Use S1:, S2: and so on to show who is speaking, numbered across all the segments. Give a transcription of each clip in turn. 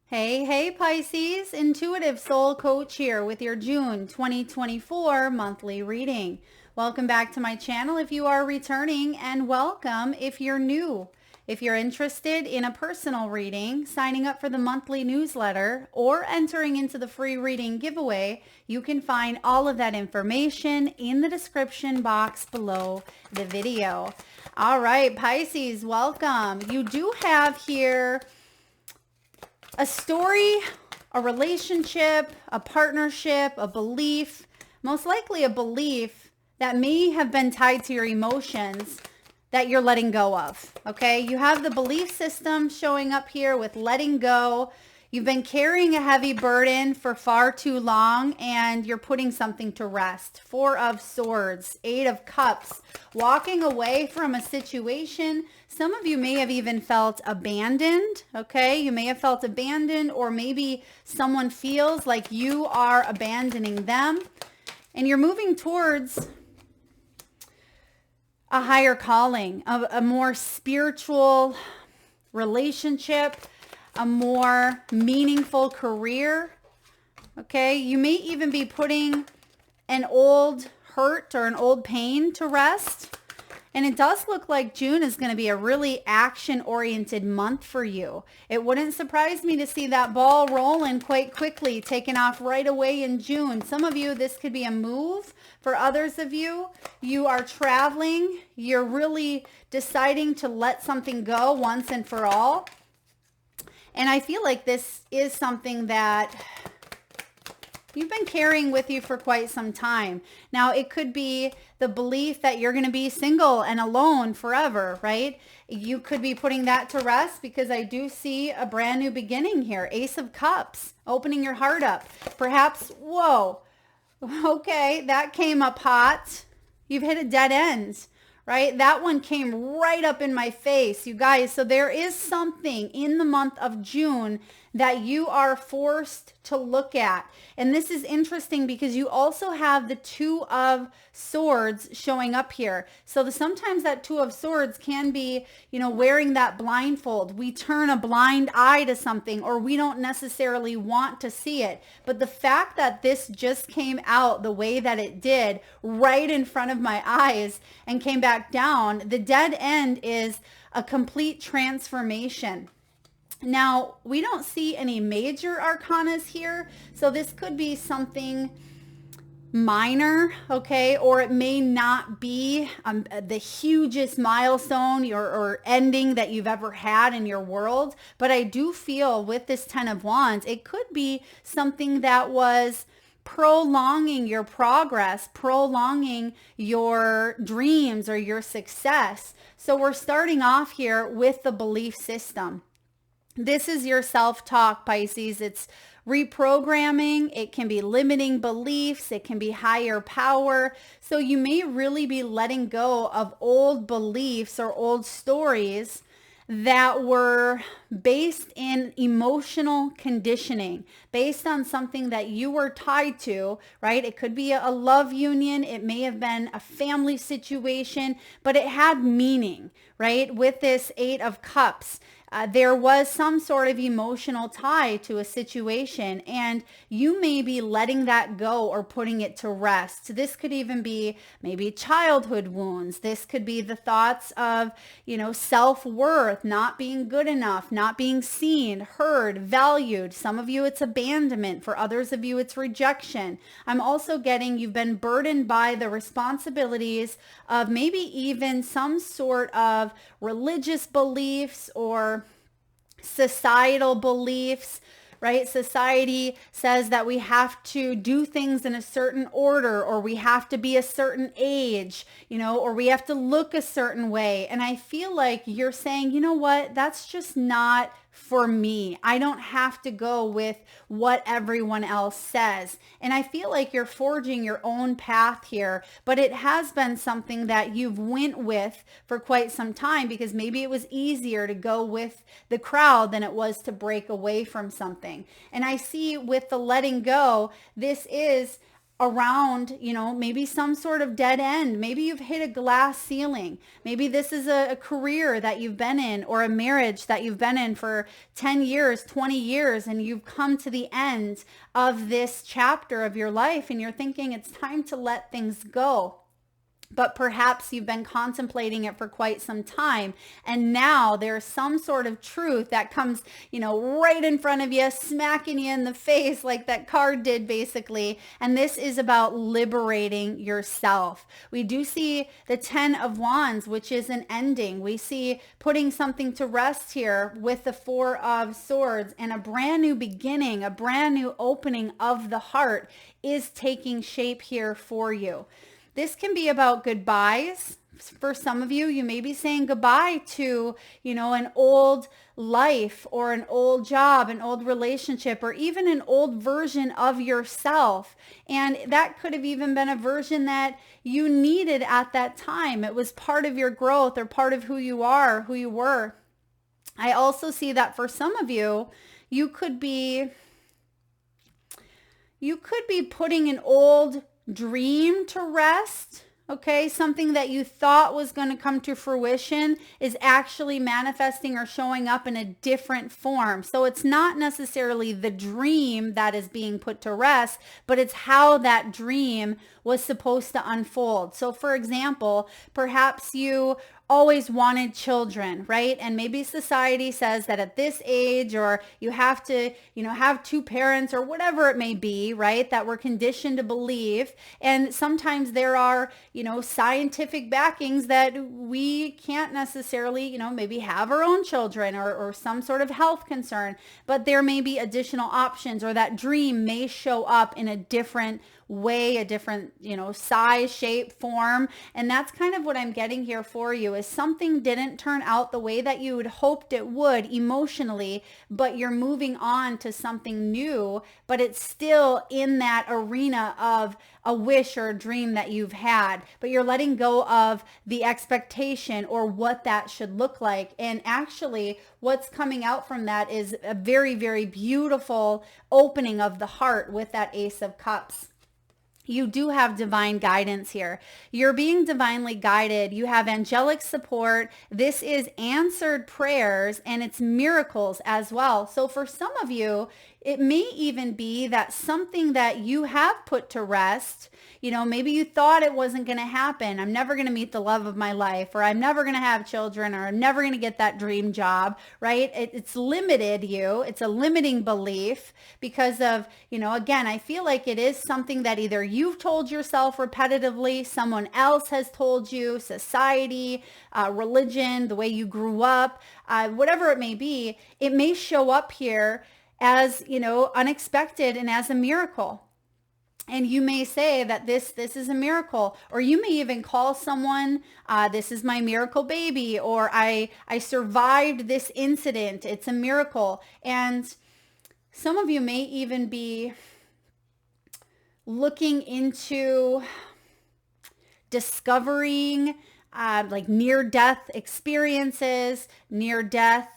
S1: Hey, Pisces, Intuitive Soul Coach here with your June 2024 monthly reading. Welcome back to my channel if you are returning, and welcome if you're new. If you're interested in a personal reading, signing up for the monthly newsletter, or entering into the free reading giveaway, you can find all of that information in the description box below the video. All right, Pisces, welcome. You do have here a story, a relationship, a partnership, a belief, most likely a belief that may have been tied to your emotions that you're letting go of. Okay, you have the belief system showing up here with letting go. You've been carrying a heavy burden for far too long, and you're putting something to rest. Four of Swords, Eight of Cups, walking away from a situation. Some of you may have even felt abandoned, okay? You may have felt abandoned, or maybe someone feels like you are abandoning them, and you're moving towards a higher calling, a more spiritual relationship, a more meaningful career. Okay, you may even be putting an old hurt or an old pain to rest. And it does look like June is going to be a really action-oriented month for you. It wouldn't surprise me to see that ball rolling quite quickly, taking off right away in June. Some of you, this could be a move. For others of you, you are traveling. You're really deciding to let something go once and for all. And I feel like this is something that you've been carrying with you for quite some time. Now, it could be the belief that you're going to be single and alone forever, right? You could be putting that to rest, because I do see a brand new beginning here. Ace of Cups, opening your heart up. Perhaps, whoa, okay, that came up hot. You've hit a dead end, right? That one came right up in my face, you guys. So there is something in the month of June that you are forced to look at. And this is interesting because you also have the Two of Swords showing up here. So sometimes that Two of Swords can be, wearing that blindfold. We turn a blind eye to something, or we don't necessarily want to see it. But the fact that this just came out the way that it did right in front of my eyes and came back down, the dead end is a complete transformation. Now, we don't see any major arcanas here, so this could be something minor, okay? Or it may not be the hugest milestone or ending that you've ever had in your world, but I do feel with this Ten of Wands, it could be something that was prolonging your progress, prolonging your dreams or your success. So we're starting off here with the belief system. This is your self-talk, Pisces. It's reprogramming. It can be limiting beliefs. It can be higher power. So you may really be letting go of old beliefs or old stories that were based in emotional conditioning, based on something that you were tied to, right? It could be a love union. It may have been a family situation, but it had meaning, right? With this Eight of Cups, there was some sort of emotional tie to a situation, and you may be letting that go or putting it to rest. This could even be maybe childhood wounds. This could be the thoughts of, self-worth, not being good enough, not being seen, heard, valued. Some of you, it's abandonment. For others of you, it's rejection. I'm also getting you've been burdened by the responsibilities of maybe even some sort of religious beliefs or societal beliefs, right? Society says that we have to do things in a certain order, or we have to be a certain age, or we have to look a certain way. And I feel like you're saying, you know what? That's just not for me. I don't have to go with what everyone else says. And I feel like you're forging your own path here, but it has been something that you've went with for quite some time, because maybe it was easier to go with the crowd than it was to break away from something. And I see with the letting go, this is around, maybe some sort of dead end. Maybe you've hit a glass ceiling. Maybe this is a career that you've been in, or a marriage that you've been in for 10 years, 20 years, and you've come to the end of this chapter of your life and you're thinking it's time to let things go. But perhaps you've been contemplating it for quite some time. And now there's some sort of truth that comes, right in front of you, smacking you in the face like that card did basically. And this is about liberating yourself. We do see the 10 of Wands, which is an ending. We see putting something to rest here with the 4 of Swords, and a brand new beginning, a brand new opening of the heart is taking shape here for you. This can be about goodbyes. For some of you, you may be saying goodbye to, an old life or an old job, an old relationship, or even an old version of yourself. And that could have even been a version that you needed at that time. It was part of your growth or part of who you are, who you were. I also see that for some of you, you could be putting an old dream to rest. Okay, something that you thought was going to come to fruition is actually manifesting or showing up in a different form. So it's not necessarily the dream that is being put to rest, but it's how that dream was supposed to unfold. So for example, perhaps you always wanted children, right? And maybe society says that at this age, or you have to, have 2 parents or whatever it may be, right? That we're conditioned to believe. And sometimes there are, scientific backings that we can't necessarily, maybe have our own children or some sort of health concern, but there may be additional options, or that dream may show up in a different way, a different, size, shape, form. And that's kind of what I'm getting here for you, is something didn't turn out the way that you had hoped it would emotionally, but you're moving on to something new, but it's still in that arena of a wish or a dream that you've had, but you're letting go of the expectation or what that should look like. And actually what's coming out from that is a very, very beautiful opening of the heart with that Ace of Cups. You do have divine guidance here. You're being divinely guided. You have angelic support. This is answered prayers, and it's miracles as well. So for some of you, it may even be that something that you have put to rest, maybe you thought it wasn't going to happen. I'm never going to meet the love of my life, or I'm never going to have children, or I'm never going to get that dream job, right? It's limited you. It's a limiting belief because of, again, I feel like it is something that either you've told yourself repetitively, someone else has told you, society, religion, the way you grew up, whatever it may be. It may show up here as, unexpected and as a miracle. And you may say that this is a miracle, or you may even call someone, this is my miracle baby, or I survived this incident. It's a miracle. And some of you may even be looking into discovering like near-death experiences, near-death,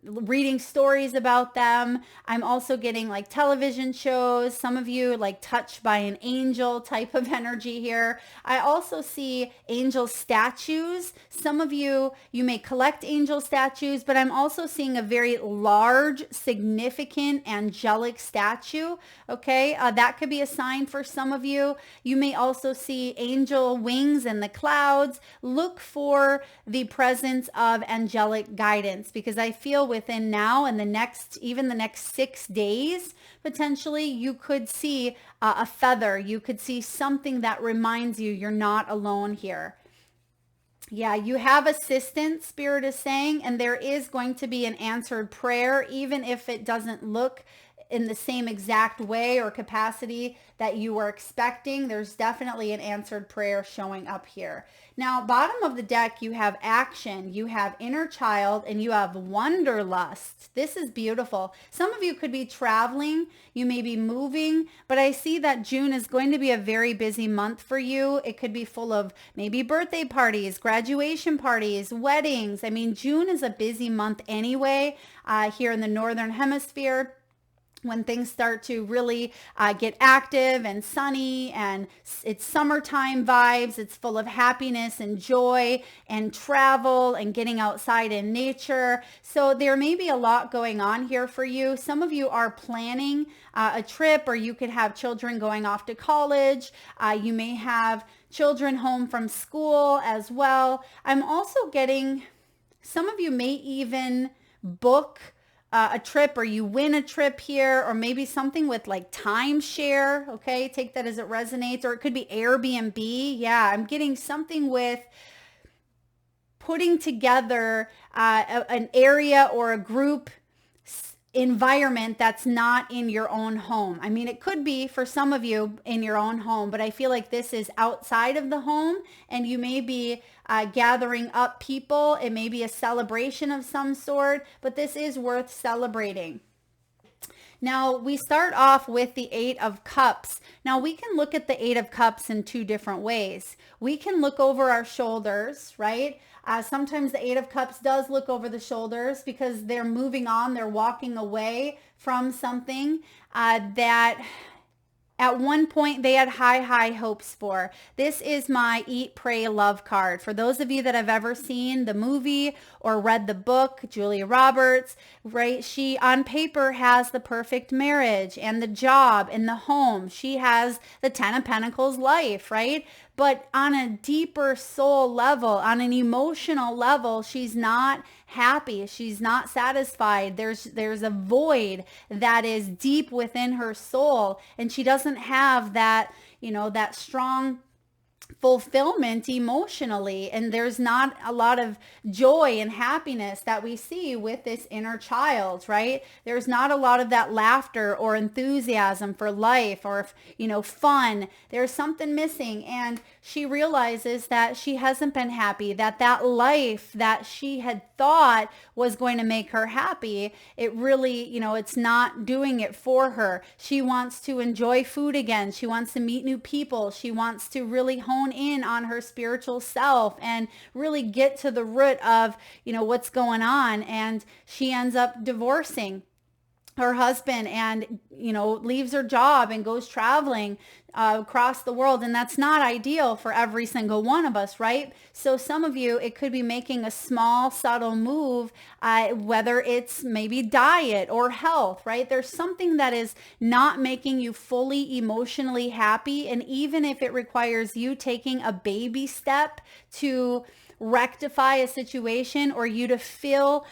S1: reading stories about them. I'm also getting like television shows. Some of you like touched by an angel type of energy here. I also see angel statues. Some of you may collect angel statues, but I'm also seeing a very large, significant angelic statue. Okay, that could be a sign for some of you. You may also see angel wings in the clouds. Look for the presence of angelic guidance, because I feel within now and even the next 6 days, potentially you could see a feather. You could see something that reminds you you're not alone here. Yeah, you have assistance, Spirit is saying, and there is going to be an answered prayer, even if it doesn't look in the same exact way or capacity that you were expecting. There's definitely an answered prayer showing up here. Now, bottom of the deck, you have action, you have inner child, and you have wanderlust. This is beautiful. Some of you could be traveling, you may be moving, but I see that June is going to be a very busy month for you. It could be full of maybe birthday parties, graduation parties, weddings. I mean, June is a busy month anyway, here in the Northern Hemisphere. when things start to really get active and sunny, and it's summertime vibes. It's full of happiness and joy and travel and getting outside in nature. So there may be a lot going on here for you. Some of you are planning a trip, or you could have children going off to college. You may have children home from school as well. I'm also getting, some of you may even book a trip, or you win a trip here, or maybe something with like timeshare. Okay, take that as it resonates. Or it could be Airbnb. Yeah, I'm getting something with putting together an area or a group environment that's not in your own home. I mean, it could be for some of you in your own home, but I feel like this is outside of the home, and you may be gathering up people. It may be a celebration of some sort, but this is worth celebrating. Now, we start off with the Eight of Cups. Now, we can look at the Eight of Cups in two different ways. We can look over our shoulders, right? Sometimes the Eight of Cups does look over the shoulders because they're moving on. They're walking away from something that at one point they had high hopes for. This is my Eat, Pray, Love card. For those of you that have ever seen the movie or read the book, Julia Roberts, right? She on paper has the perfect marriage and the job and the home. She has the 10 of Pentacles life, right? But on a deeper soul level, on an emotional level, she's not happy. She's not satisfied. There's a void that is deep within her soul, and she doesn't have that, that strong fulfillment emotionally, and there's not a lot of joy and happiness that we see with this inner child, right? There's not a lot of that laughter or enthusiasm for life, or fun. There's something missing, and she realizes that she hasn't been happy, that life that she had thought was going to make her happy, it really, it's not doing it for her. She wants to enjoy food again. She wants to meet new people. She wants to really hone in on her spiritual self and really get to the root of, what's going on. And she ends up divorcing her husband and, leaves her job and goes traveling across the world. And that's not ideal for every single one of us, right? So some of you, it could be making a small, subtle move, whether it's maybe diet or health, right? There's something that is not making you fully emotionally happy. And even if it requires you taking a baby step to rectify a situation, or you to feel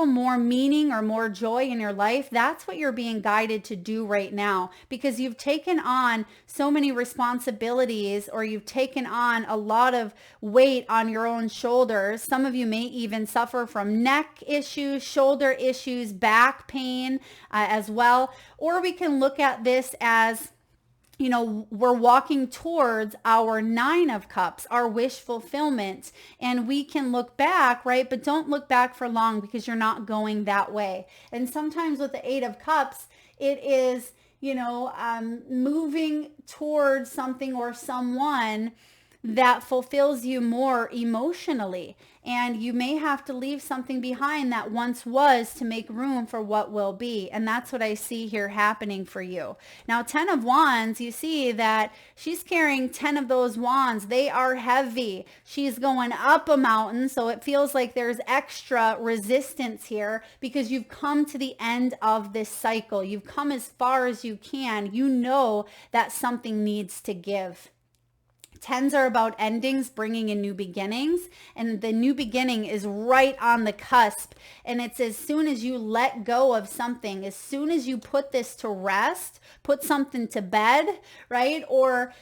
S1: more meaning or more joy in your life, that's what you're being guided to do right now, because you've taken on so many responsibilities, or you've taken on a lot of weight on your own shoulders. Some of you may even suffer from neck issues, shoulder issues, back pain as well. Or we can look at this as, we're walking towards our Nine of Cups, our wish fulfillment, and we can look back, right? But don't look back for long, because you're not going that way. And sometimes with the Eight of Cups, it is, moving towards something or someone that fulfills you more emotionally. And you may have to leave something behind that once was to make room for what will be. And that's what I see here happening for you. Now, 10 of Wands, you see that she's carrying 10 of those wands. They are heavy. She's going up a mountain. So it feels like there's extra resistance here, because you've come to the end of this cycle. You've come as far as you can. You know that something needs to give. Tens are about endings, bringing in new beginnings, and the new beginning is right on the cusp. And it's as soon as you let go of something, as soon as you put this to rest, put something to bed, right? Or,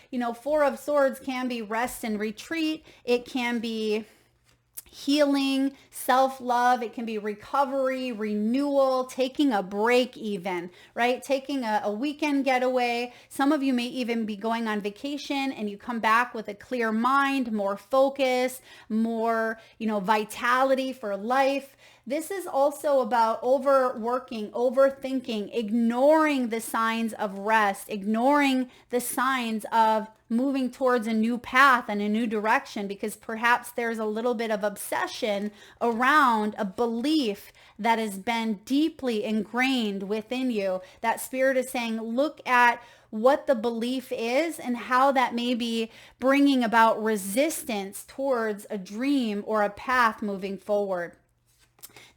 S1: Four of Swords can be rest and retreat. It can be healing, self-love. It can be recovery, renewal, taking a break even, right? Taking a weekend getaway. Some of you may even be going on vacation, and you come back with a clear mind, more focus, more, vitality for life. This is also about overworking, overthinking, ignoring the signs of rest, ignoring the signs of moving towards a new path and a new direction, because perhaps there's a little bit of obsession around a belief that has been deeply ingrained within you. That spirit is saying, look at what the belief is and how that may be bringing about resistance towards a dream or a path moving forward.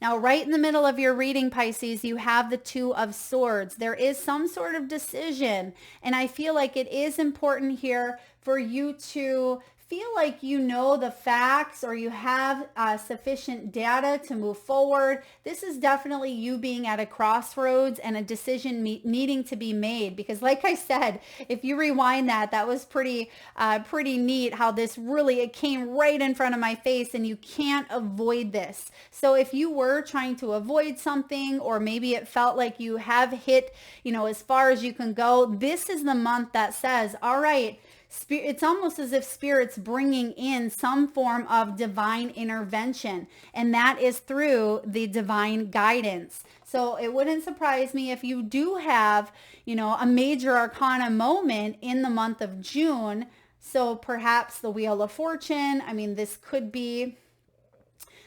S1: Now, right in the middle of your reading, Pisces, you have the Two of Swords. There is some sort of decision, and I feel like it is important here for you to feel like you know the facts, or you have sufficient data to move forward. This is definitely you being at a crossroads and a decision needing to be made, because like I said, if you rewind that was pretty neat how this really, it came right in front of my face, and you can't avoid this. So if you were trying to avoid something, or maybe it felt like you have hit, as far as you can go, this is the month that says, all right, it's almost as if Spirit's bringing in some form of divine intervention, and that is through the divine guidance. So it wouldn't surprise me if you do have, a major arcana moment in the month of June. So perhaps the Wheel of Fortune. I mean, this could be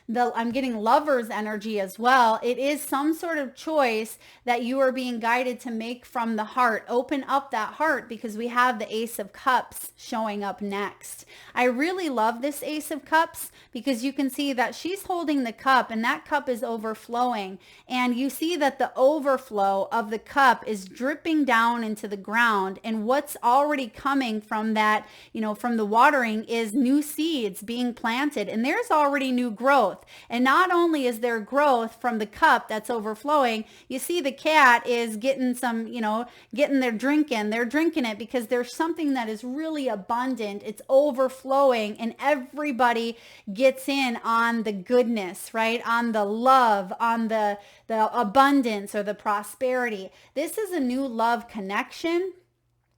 S1: I'm getting Lover's energy as well. It is some sort of choice that you are being guided to make from the heart. Open up that heart, because we have the Ace of Cups showing up next. I really love this Ace of Cups, because you can see that she's holding the cup, and that cup is overflowing. And you see that the overflow of the cup is dripping down into the ground. And what's already coming from that, from the watering, is new seeds being planted. And there's already new growth. And not only is there growth from the cup that's overflowing, you see the cat is getting some, getting their drink in. They're drinking it because there's something that is really abundant. It's overflowing, and everybody gets in on the goodness, right? On the love, on the abundance or the prosperity. This is a new love connection,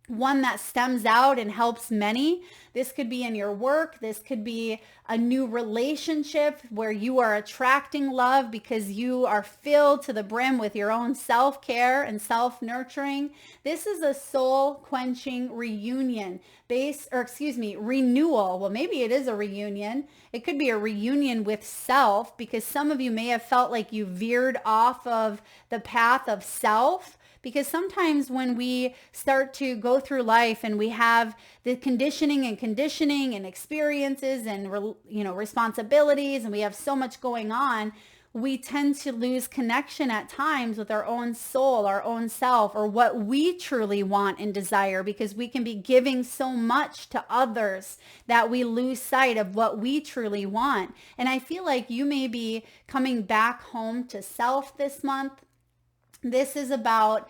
S1: one that stems out and helps many. This could be in your work. This could be a new relationship where you are attracting love because you are filled to the brim with your own self-care and self-nurturing. This is a soul-quenching reunion renewal. Well, maybe it is a reunion. It could be a reunion with self, because some of you may have felt like you veered off of the path of self. Because sometimes when we start to go through life and we have the conditioning and experiences and, responsibilities, and we have so much going on, we tend to lose connection at times with our own soul, our own self, or what we truly want and desire, because we can be giving so much to others that we lose sight of what we truly want. And I feel like you may be coming back home to self this month. This is about,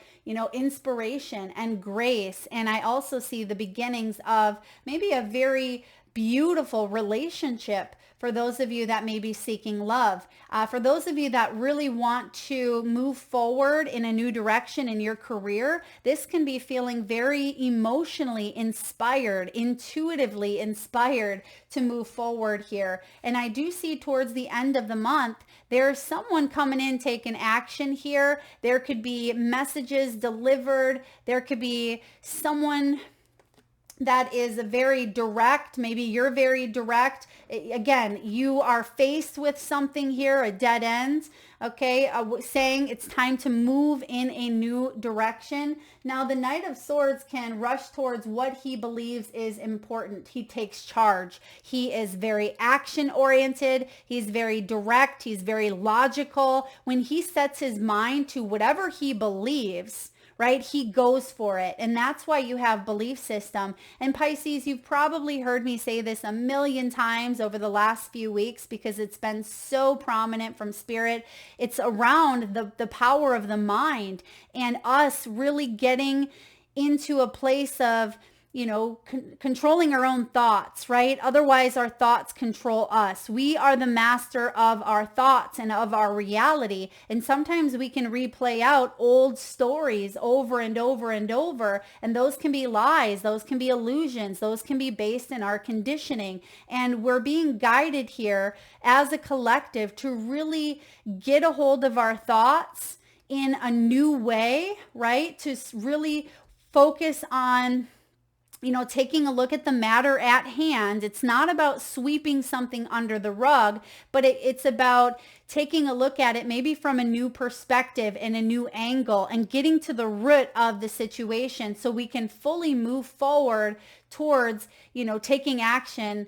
S1: inspiration and grace. And I also see the beginnings of maybe a very beautiful relationship for those of you that may be seeking love. For those of you that really want to move forward in a new direction in your career, this can be feeling very emotionally inspired, intuitively inspired to move forward here. And I do see towards the end of the month, there's someone coming in taking action here. There could be messages delivered. There could be someone that is very direct. Maybe you're very direct. Again, you are faced with something here, a dead end, okay, saying it's time to move in a new direction. Now, the Knight of Swords can rush towards what he believes is important. He takes charge. He is very action-oriented. He's very direct. He's very logical. When he sets his mind to whatever he believes, right, he goes for it. And that's why you have belief system. And Pisces, you've probably heard me say this a million times over the last few weeks, because it's been so prominent from Spirit. It's around the power of the mind, and us really getting into a place of, controlling our own thoughts, right? Otherwise, our thoughts control us. We are the master of our thoughts and of our reality. And sometimes we can replay out old stories over and over and over. And those can be lies. Those can be illusions. Those can be based in our conditioning. And we're being guided here as a collective to really get a hold of our thoughts in a new way, right? To really focus on taking a look at the matter at hand. It's not about sweeping something under the rug, but it's about taking a look at it maybe from a new perspective and a new angle and getting to the root of the situation so we can fully move forward towards, taking action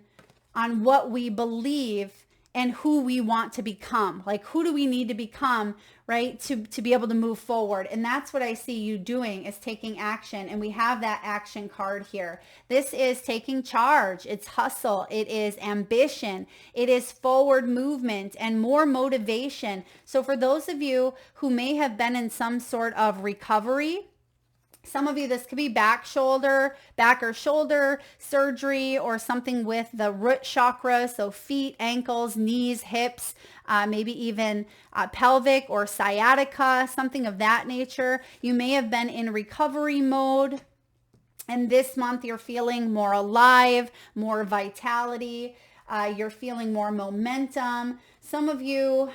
S1: on what we believe and who we want to become. Like, who do we need to become, right, to be able to move forward? And that's what I see you doing, is taking action. And we have that action card here. This is taking charge. It's hustle. It is ambition. It is forward movement and more motivation. So for those of you who may have been in some sort of recovery, some of you, this could be back or shoulder surgery, or something with the root chakra. So feet, ankles, knees, hips, maybe even pelvic or sciatica, something of that nature. You may have been in recovery mode. And this month you're feeling more alive, more vitality. You're feeling more momentum. Some of you,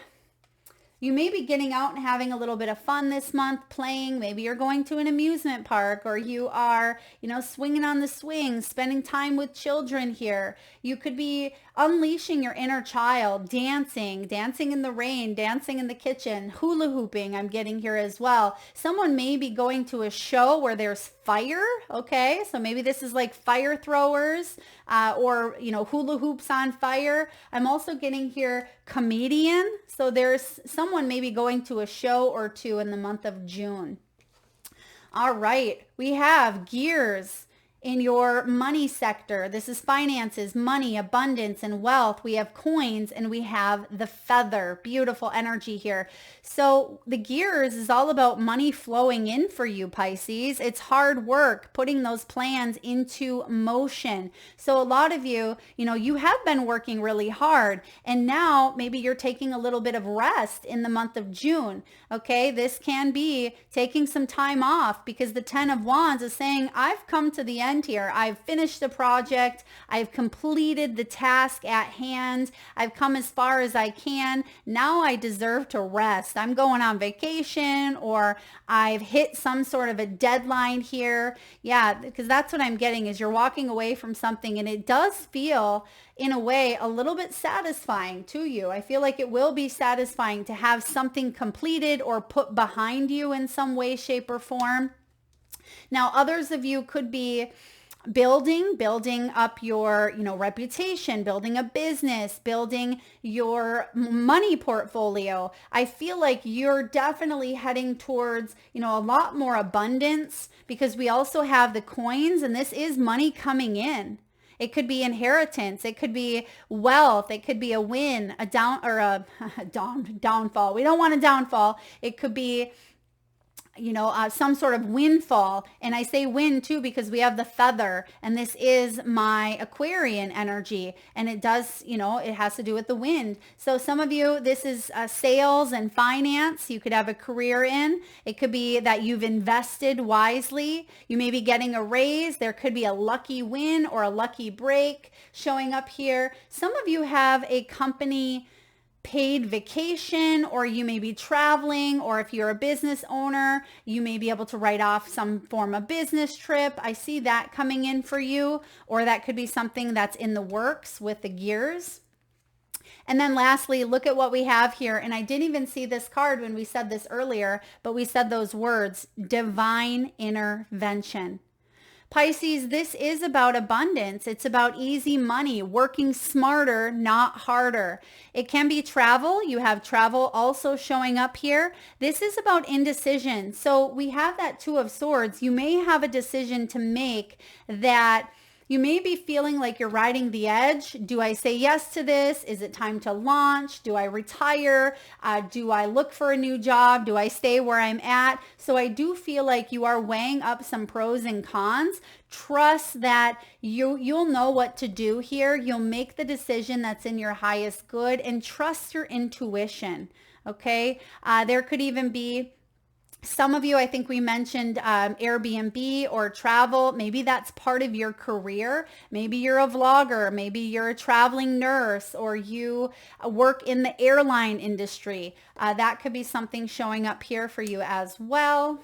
S1: you may be getting out and having a little bit of fun this month, playing. Maybe you're going to an amusement park, or you are, swinging on the swings, spending time with children here. You could be unleashing your inner child, dancing in the rain, dancing in the kitchen, hula hooping, I'm getting here as well. Someone may be going to a show where there's fire, okay? So maybe this is like fire throwers, or, hula hoops on fire. I'm also getting here comedian. So there's someone maybe going to a show or two in the month of June. All right, we have gears in your money sector. This is finances, money, abundance, and wealth. We have coins, and we have the feather. Beautiful energy here. So the gears is all about money flowing in for you, Pisces. It's hard work putting those plans into motion. So a lot of you, you have been working really hard, and now maybe you're taking a little bit of rest in the month of June. Okay, this can be taking some time off, because the 10 of Wands is saying, I've come to the end here. I've finished the project. I've completed the task at hand. I've come as far as I can. Now I deserve to rest. I'm going on vacation, or I've hit some sort of a deadline here. Yeah, because that's what I'm getting, is you're walking away from something, and it does feel in a way a little bit satisfying to you. I feel like it will be satisfying to have something completed or put behind you in some way, shape, or form. Now, others of you could be building up your, reputation, building a business, building your money portfolio. I feel like you're definitely heading towards, a lot more abundance, because we also have the coins, and this is money coming in. It could be inheritance. It could be wealth. It could be a win, a downfall. We don't want a downfall. It could be, some sort of windfall. And I say win too, because we have the feather, and this is my Aquarian energy, and it does, it has to do with the wind. So some of you, this is sales and finance. You could have a career in. It could be that you've invested wisely. You may be getting a raise. There could be a lucky win or a lucky break showing up here. Some of you have a company paid vacation, or you may be traveling, or if you're a business owner, you may be able to write off some form of business trip. I see that coming in for you, or that could be something that's in the works with the gears. And then lastly, look at what we have here. And I didn't even see this card when we said this earlier, but we said those words, divine intervention. Pisces, this is about abundance. It's about easy money, working smarter, not harder. It can be travel. You have travel also showing up here. This is about indecision. So we have that Two of Swords. You may have a decision to make that you may be feeling like you're riding the edge. Do I say yes to this? Is it time to launch? Do I retire? Do I look for a new job? Do I stay where I'm at? So I do feel like you are weighing up some pros and cons. Trust that you'll know what to do here. You'll make the decision that's in your highest good, and trust your intuition. Okay. There could even be some of you, I think we mentioned Airbnb or travel. Maybe that's part of your career. Maybe you're a vlogger. Maybe you're a traveling nurse, or you work in the airline industry. That could be something showing up here for you as well.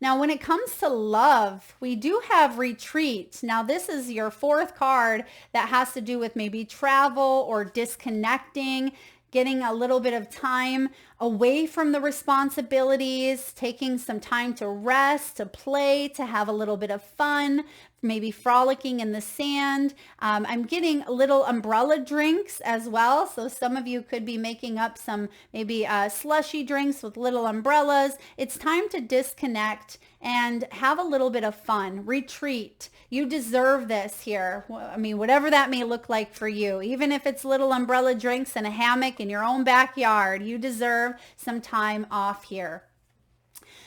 S1: Now, when it comes to love, we do have retreat. Now, this is your fourth card that has to do with maybe travel or disconnecting, getting a little bit of time away from the responsibilities, taking some time to rest, to play, to have a little bit of fun, maybe frolicking in the sand. I'm getting little umbrella drinks as well. So some of you could be making up some maybe slushy drinks with little umbrellas. It's time to disconnect and have a little bit of fun, retreat. You deserve this here. I mean, whatever that may look like for you, even if it's little umbrella drinks and a hammock in your own backyard, you deserve some time off here.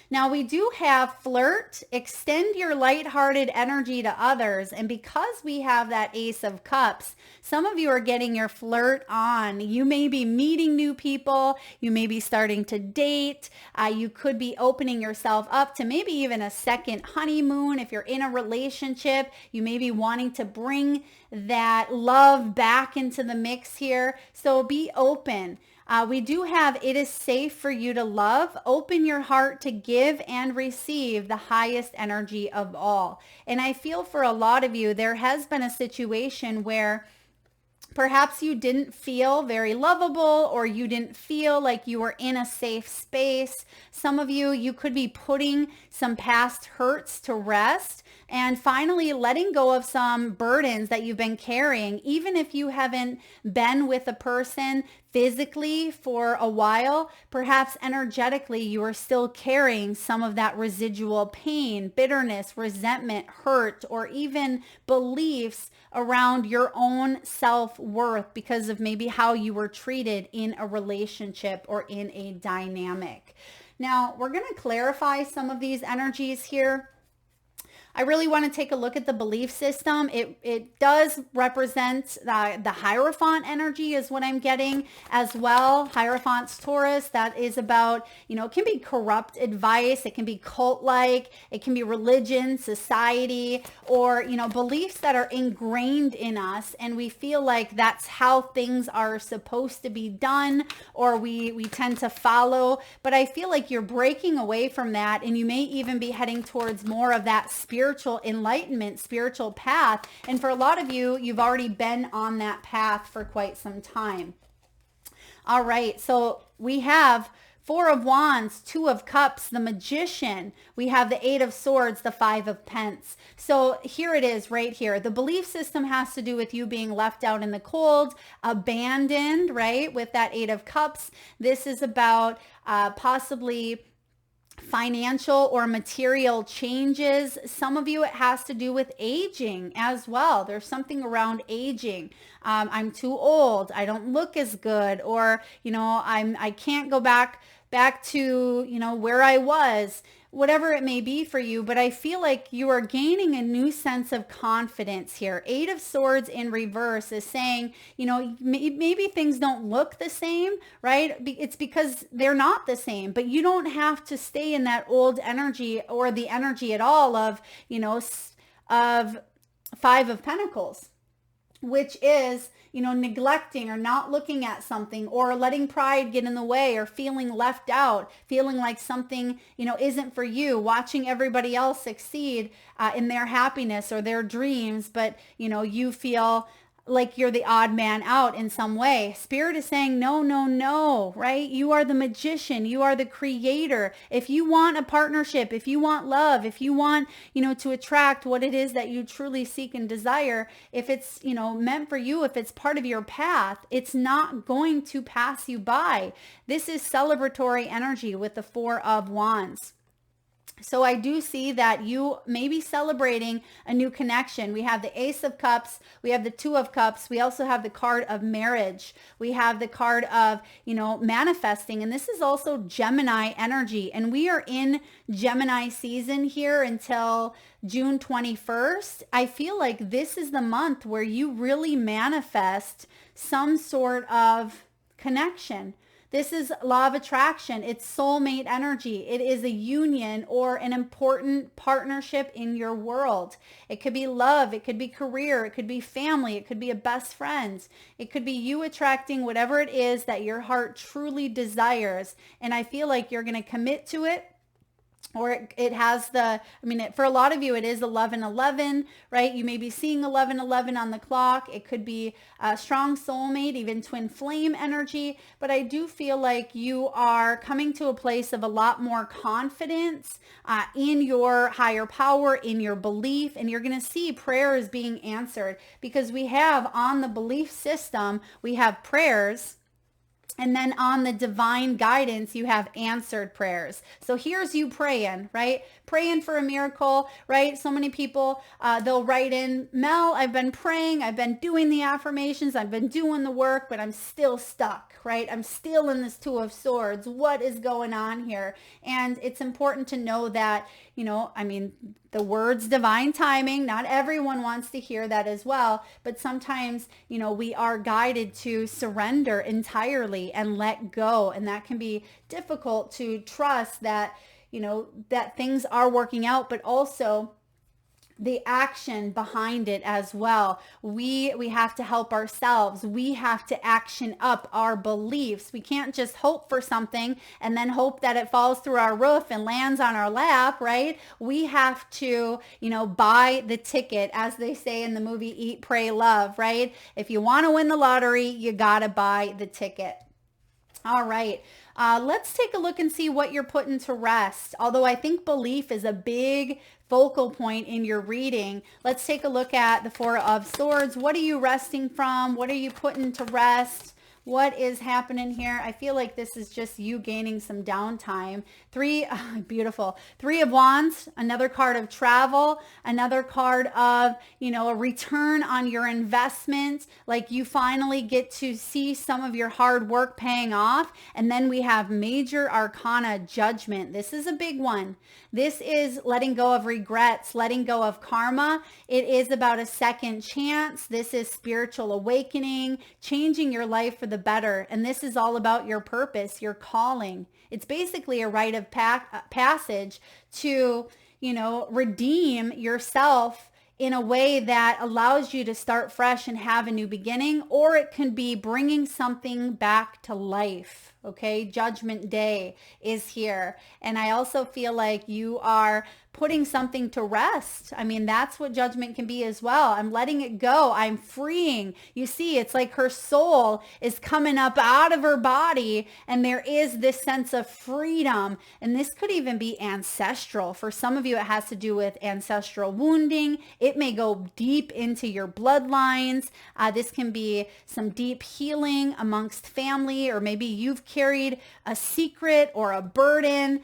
S1: Now we do have flirt, extend your lighthearted energy to others. And because we have that Ace of Cups, some of you are getting your flirt on. You may be meeting new people. You may be starting to date. You could be opening yourself up to maybe even a second honeymoon. If you're in a relationship, you may be wanting to bring that love back into the mix here. So be open. We do have, it is safe for you to love. Open your heart to give and receive the highest energy of all. And I feel for a lot of you, there has been a situation where perhaps you didn't feel very lovable, or you didn't feel like you were in a safe space. Some of you, you could be putting some past hurts to rest and finally letting go of some burdens that you've been carrying. Even if you haven't been with a person physically for a while, perhaps energetically you are still carrying some of that residual pain, bitterness, resentment, hurt, or even beliefs around your own self-worth because of maybe how you were treated in a relationship or in a dynamic. Now, we're going to clarify some of these energies here. I really want to take a look at the belief system. It does represent the Hierophant energy is what I'm getting as well. Hierophant's Taurus, that is about, it can be corrupt advice. It can be cult-like. It can be religion, society, or, beliefs that are ingrained in us. And we feel like that's how things are supposed to be done, or we tend to follow. But I feel like you're breaking away from that, and you may even be heading towards more of that spiritual enlightenment, spiritual path. And for a lot of you, you've already been on that path for quite some time. All right, so we have Four of Wands, Two of Cups, the Magician. We have the Eight of Swords, the Five of Pence. So here it is right here. The belief system has to do with you being left out in the cold, abandoned, right? With that Eight of Cups. This is about possibly financial or material changes. Some of you, it has to do with aging as well. There's something around aging. I'm too old. I don't look as good, or, I can't go back to, where I was, whatever it may be for you. But I feel like you are gaining a new sense of confidence here. Eight of Swords in reverse is saying, maybe things don't look the same, right? It's because they're not the same, but you don't have to stay in that old energy or the energy at all of, of Five of Pentacles, which is, neglecting or not looking at something, or letting pride get in the way, or feeling left out, feeling like something, isn't for you, watching everybody else succeed in their happiness or their dreams, but, you feel like you're the odd man out in some way. Spirit is saying, no, no, no, right? You are the magician. You are the creator. If you want a partnership, if you want love, if you want, to attract what it is that you truly seek and desire, if it's, meant for you, if it's part of your path, it's not going to pass you by. This is celebratory energy with the Four of Wands. So I do see that you may be celebrating a new connection. We have the Ace of Cups. We have the Two of Cups. We also have the card of marriage. We have the card of, manifesting. And this is also Gemini energy. And we are in Gemini season here until June 21st. I feel like this is the month where you really manifest some sort of connection. This is law of attraction. It's soulmate energy. It is a union or an important partnership in your world. It could be love. It could be career. It could be family. It could be a best friend. It could be you attracting whatever it is that your heart truly desires. And I feel like you're going to commit to it. or it has for a lot of you, it is 11:11, right? You may be seeing 11:11 on the clock. It could be a strong soulmate, even twin flame energy. But I do feel like you are coming to a place of a lot more confidence in your higher power, in your belief, and you're going to see prayers being answered, because we have on the belief system, we have prayers. And then on the divine guidance, you have answered prayers. So here's you praying, right? Praying for a miracle, right? So many people, they'll write in, Mel, I've been praying, I've been doing the affirmations, I've been doing the work, but I'm still stuck, right? I'm still in this Two of Swords. What is going on here? And it's important to know that, the words divine timing, not everyone wants to hear that as well, but sometimes, we are guided to surrender entirely and let go. And that can be difficult to trust that, that things are working out, but also the action behind it as well. We have to help ourselves. We have to action up our beliefs. We can't just hope for something and then hope that it falls through our roof and lands on our lap, right? We have to, buy the ticket, as they say in the movie Eat, Pray, Love, right? If you want to win the lottery, you got to buy the ticket. All right. Let's take a look and see what you're putting to rest. Although I think belief is a big focal point in your reading, let's take a look at the Four of Swords. What are you resting from? What are you putting to rest? What is happening here? I feel like this is just you gaining some downtime. Beautiful. Three of Wands, another card of travel, another card of, a return on your investment. Like you finally get to see some of your hard work paying off. And then we have Major Arcana, Judgment. This is a big one. This is letting go of regrets, letting go of karma. It is about a second chance. This is spiritual awakening, changing your life for the better. And this is all about your purpose, your calling. It's basically a rite of passage to, redeem yourself in a way that allows you to start fresh and have a new beginning, or it can be bringing something back to life. Okay, Judgment Day is here. And I also feel like you are putting something to rest. That's what judgment can be as well. I'm letting it go. I'm freeing. You see, it's like her soul is coming up out of her body, and there is this sense of freedom. And this could even be ancestral. For some of you, it has to do with ancestral wounding. It may go deep into your bloodlines. This can be some deep healing amongst family, or maybe you've carried a secret or a burden.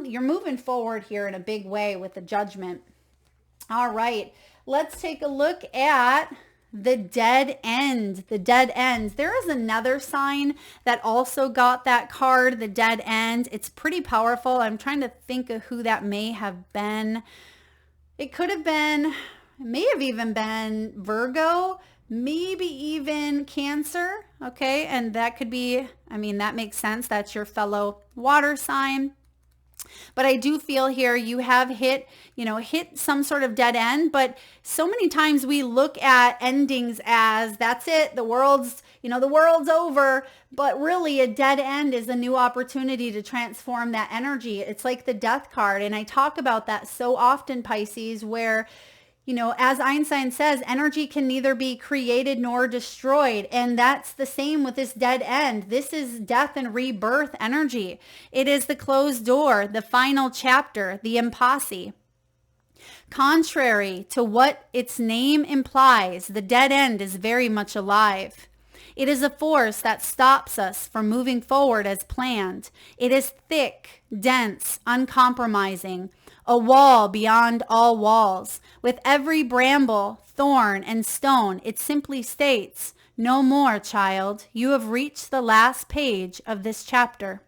S1: You're moving forward here in a big way with the Judgment. All right, let's take a look at the Dead End. The Dead End. There is another sign that also got that card, the Dead End. It's pretty powerful. I'm trying to think of who that may have been. It could have been, it may have even been Virgo, maybe even Cancer. Okay, and that could be, that makes sense. That's your fellow water sign. But I do feel here you have hit some sort of dead end. But so many times we look at endings as that's it. The world's over. But really a dead end is a new opportunity to transform that energy. It's like the Death card. And I talk about that so often, Pisces, where as Einstein says, energy can neither be created nor destroyed. And that's the same with this dead end. This is death and rebirth energy. It is the closed door, the final chapter, the impasse. Contrary to what its name implies, the dead end is very much alive. It is a force that stops us from moving forward as planned. It is thick, dense, uncompromising, a wall beyond all walls. With every bramble, thorn, and stone, it simply states, "No more, child. You have reached the last page of this chapter."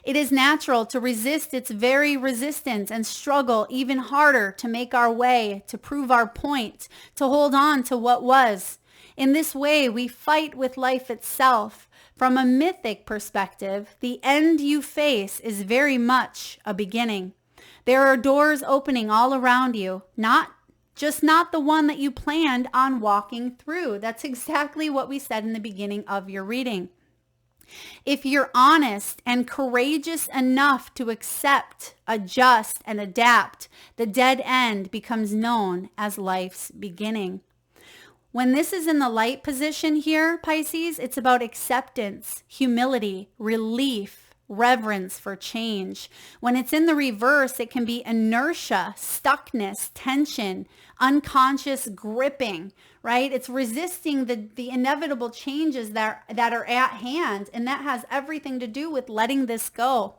S1: It is natural to resist its very resistance and struggle even harder to make our way, to prove our point, to hold on to what was. In this way, we fight with life itself. From a mythic perspective, the end you face is very much a beginning. There are doors opening all around you, not the one that you planned on walking through. That's exactly what we said in the beginning of your reading. If you're honest and courageous enough to accept, adjust, and adapt, the dead end becomes known as life's beginning. When this is in the light position here, Pisces, it's about acceptance, humility, relief, reverence for change. When it's in the reverse, it can be inertia, stuckness, tension, unconscious gripping, right? It's resisting the inevitable changes that are at hand, and that has everything to do with letting this go.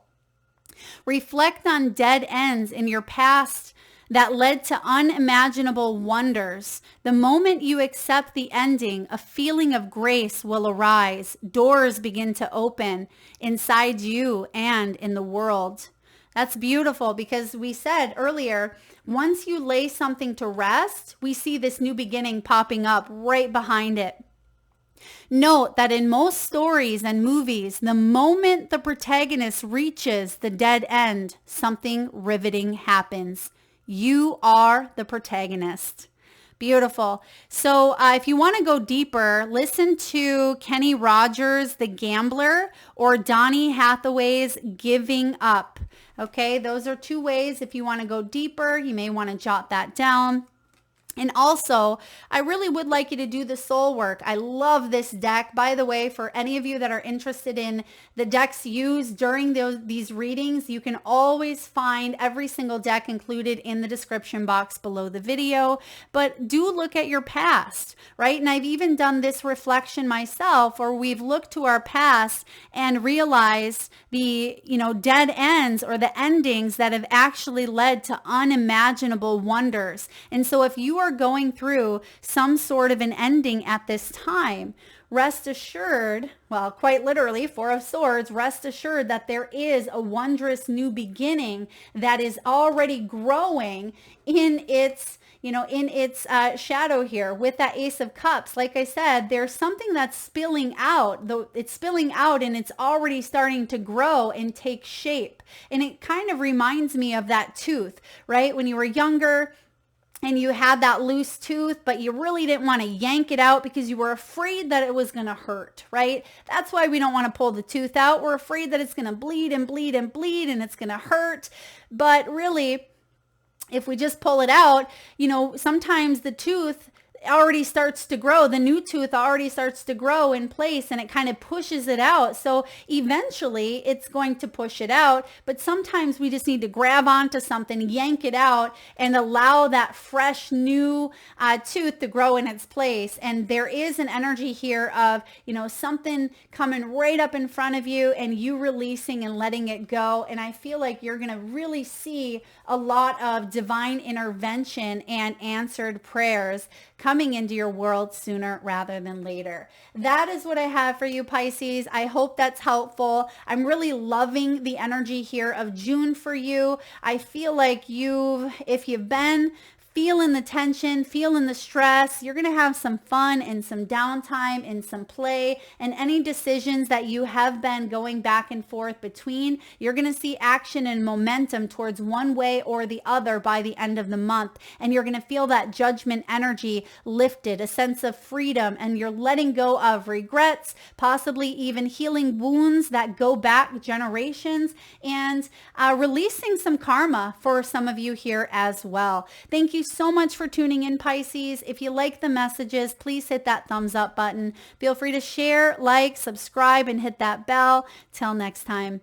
S1: Reflect on dead ends in your past that led to unimaginable wonders. The moment you accept the ending, a feeling of grace will arise. Doors begin to open inside you and in the world. That's beautiful, because we said earlier, once you lay something to rest, we see this new beginning popping up right behind it. Note that in most stories and movies, the moment the protagonist reaches the dead end, something riveting happens. You are the protagonist. Beautiful. So if you want to go deeper, listen to Kenny Rogers' The Gambler or Donny Hathaway's Giving Up. Okay, those are two ways. If you want to go deeper, you may want to jot that down. And also, I really would like you to do the soul work. I love this deck. By the way, for any of you that are interested in the decks used during these readings, you can always find every single deck included in the description box below the video. But do look at your past, right? And I've even done this reflection myself, where we've looked to our past and realized the, dead ends or the endings that have actually led to unimaginable wonders. And so if you are going through some sort of an ending at this time, rest assured, well, quite literally, Four of Swords, rest assured that there is a wondrous new beginning that is already growing in its shadow here with that Ace of Cups. Like I said, there's something that's spilling out, though it's spilling out and it's already starting to grow and take shape. And it kind of reminds me of that tooth, right? When you were younger, and you had that loose tooth, but you really didn't want to yank it out because you were afraid that it was going to hurt, right? That's why we don't want to pull the tooth out. We're afraid that it's going to bleed and bleed and bleed and it's going to hurt. But really, if we just pull it out, sometimes the tooth already starts to grow. The new tooth already starts to grow in place and it kind of pushes it out. So eventually it's going to push it out, but sometimes we just need to grab onto something, yank it out, and allow that fresh new tooth to grow in its place. And there is an energy here of, something coming right up in front of you and you releasing and letting it go. And I feel like you're going to really see a lot of divine intervention and answered prayers coming into your world sooner rather than later. That is what I have for you, Pisces. I hope that's helpful. I'm really loving the energy here of June for you. I feel like if you've been feeling the tension, feeling the stress, you're going to have some fun and some downtime and some play, and any decisions that you have been going back and forth between, you're going to see action and momentum towards one way or the other by the end of the month. And you're going to feel that judgment energy lifted, a sense of freedom, and you're letting go of regrets, possibly even healing wounds that go back generations, and releasing some karma for some of you here as well. Thank you so much for tuning in, Pisces. If you like the messages, please hit that thumbs up button. Feel free to share, like, subscribe, and hit that bell. Till next time.